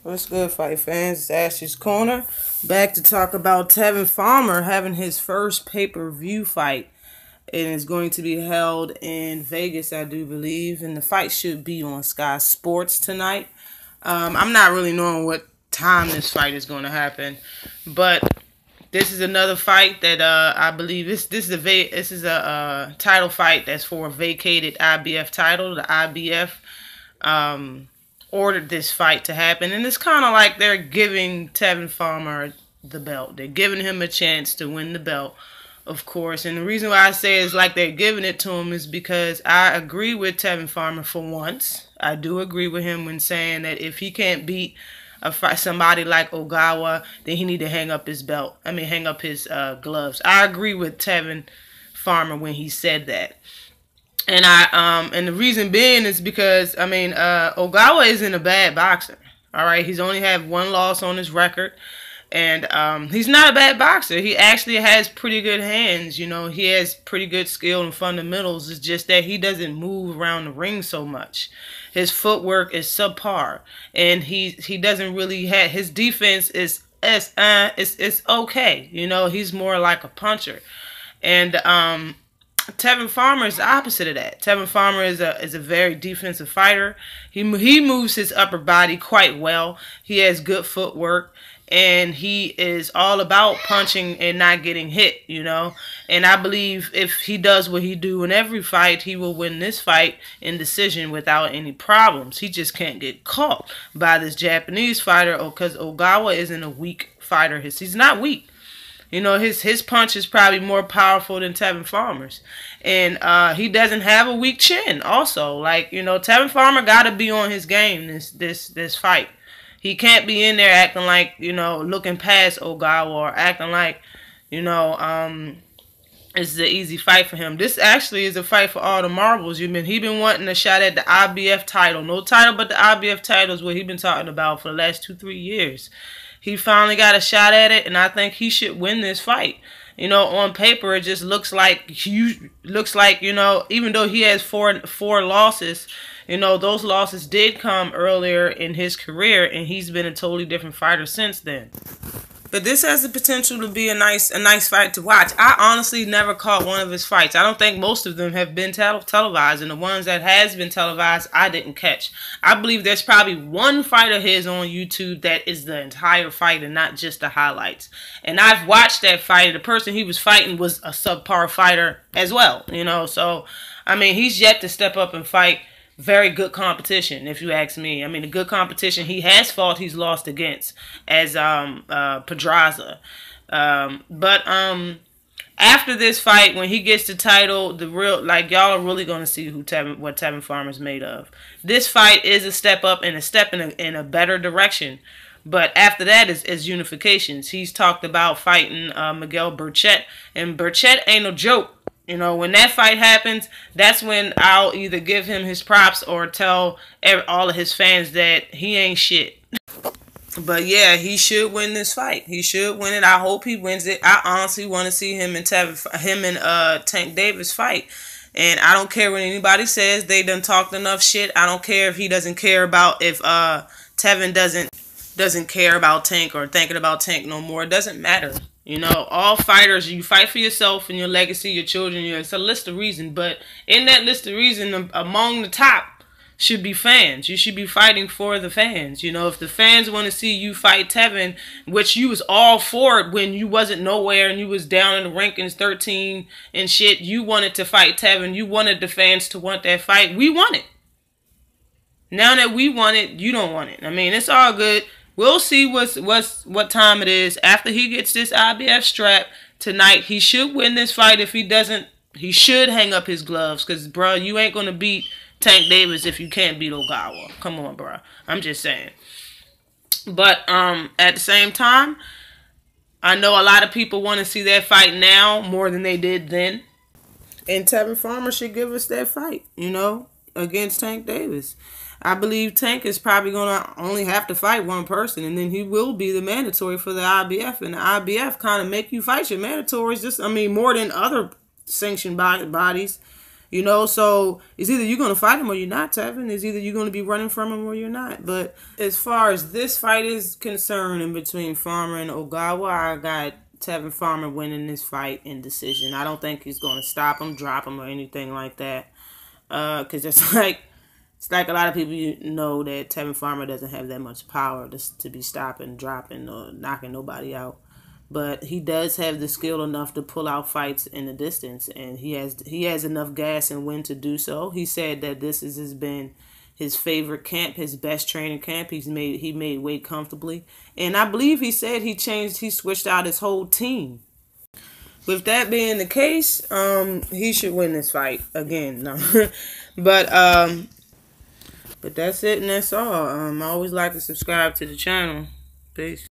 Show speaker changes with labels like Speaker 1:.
Speaker 1: What's good, fight fans? It's Ash's Corner. Back to talk about Tevin Farmer having his first pay-per-view fight. It is going to be held in Vegas, I do believe, and the fight should be on Sky Sports tonight. I'm not really knowing what time this fight is going to happen, but this is another fight that I believe this is a title fight that's for a vacated IBF title. The IBF ordered this fight to happen, and it's kind of like they're giving Tevin Farmer the belt. They're giving him a chance to win the belt, of course. And the reason why I say it's like they're giving it to him is because I agree with Tevin Farmer for once. I do agree with him when saying that if he can't beat somebody like Ogawa, then he need to hang up his belt. I mean, hang up his gloves. I agree with Tevin Farmer when he said that. And the reason being is because Ogawa isn't a bad boxer. All right, he's only had one loss on his record, and he's not a bad boxer. He actually has pretty good hands. You know, he has pretty good skill and fundamentals. It's just that he doesn't move around the ring so much. His footwork is subpar, and he doesn't really have his defense is it's okay. You know, he's more like a puncher, and Tevin Farmer is the opposite of that. Tevin Farmer is a very defensive fighter. He moves his upper body quite well. He has good footwork, and he is all about punching and not getting hit, you know. And I believe if he does what he do in every fight, he will win this fight in decision without any problems. He just can't get caught by this Japanese fighter because Ogawa isn't a weak fighter. He's not weak. You know, his punch is probably more powerful than Tevin Farmer's. And he doesn't have a weak chin also. Like, you know, Tevin Farmer got to be on his game this fight. He can't be in there acting like, you know, looking past Ogawa or acting like, you know, it's an easy fight for him. This actually is a fight for all the marbles. He been wanting a shot at the IBF title. No title but the IBF title is what he been talking about for the last 2-3 years. He finally got a shot at it, and I think he should win this fight. You know, on paper, it just looks like you know, even though he has four losses, you know, those losses did come earlier in his career, and he's been a totally different fighter since then. But this has the potential to be a nice fight to watch. I honestly never caught one of his fights. I don't think most of them have been televised, and the ones that has been televised, I didn't catch. I believe there's probably one fight of his on YouTube that is the entire fight and not just the highlights. And I've watched that fight. The person he was fighting was a subpar fighter as well, you know. So, I mean, he's yet to step up and fight very good competition, if you ask me. I mean, the good competition he has fought, he's lost against, as Pedraza. But after this fight, when he gets the title, y'all are really gonna see what Tevin Farmer's made of. This fight is a step up and a step in a better direction. But after that is unifications. He's talked about fighting Miguel Burchett, and Burchett ain't no joke. You know, when that fight happens, that's when I'll either give him his props or tell all of his fans that he ain't shit. But yeah, he should win this fight. He should win it. I hope he wins it. I honestly want to see him and Tank Davis fight. And I don't care what anybody says. They done talked enough shit. I don't care if he doesn't care about if Tevin doesn't care about Tank or thinking about Tank no more. It doesn't matter. You know, all fighters, you fight for yourself and your legacy, your children. It's a list of reasons. But in that list of reasons, among the top should be fans. You should be fighting for the fans. You know, if the fans want to see you fight Tevin, which you was all for it when you wasn't nowhere and you was down in the rankings 13 and shit, you wanted to fight Tevin. You wanted the fans to want that fight. We want it. Now that we want it, you don't want it. I mean, it's all good. We'll see what time it is. After he gets this IBF strap tonight, he should win this fight. If he doesn't, he should hang up his gloves. Because, bro, you ain't going to beat Tank Davis if you can't beat Ogawa. Come on, bro. I'm just saying. But at the same time, I know a lot of people want to see that fight now more than they did then. And Tevin Farmer should give us that fight, you know, against Tank Davis. I believe Tank is probably going to only have to fight one person, and then he will be the mandatory for the IBF. And the IBF kind of make you fight your mandatories, more than other sanctioned bodies. You know, so it's either you're going to fight him or you're not, Tevin. It's either you're going to be running from him or you're not. But as far as this fight is concerned, in between Farmer and Ogawa, I got Tevin Farmer winning this fight in decision. I don't think he's going to stop him, drop him, or anything like that. Because it's like a lot of people know that Tevin Farmer doesn't have that much power to be stopping, dropping, or knocking nobody out. But he does have the skill enough to pull out fights in the distance, and he has enough gas and wind to do so. He said that this has been his favorite camp, his best training camp. He made weight comfortably, and I believe he said he switched out his whole team. With that being the case, he should win this fight again. No, but that's it and that's all. I always like to subscribe to the channel. Peace.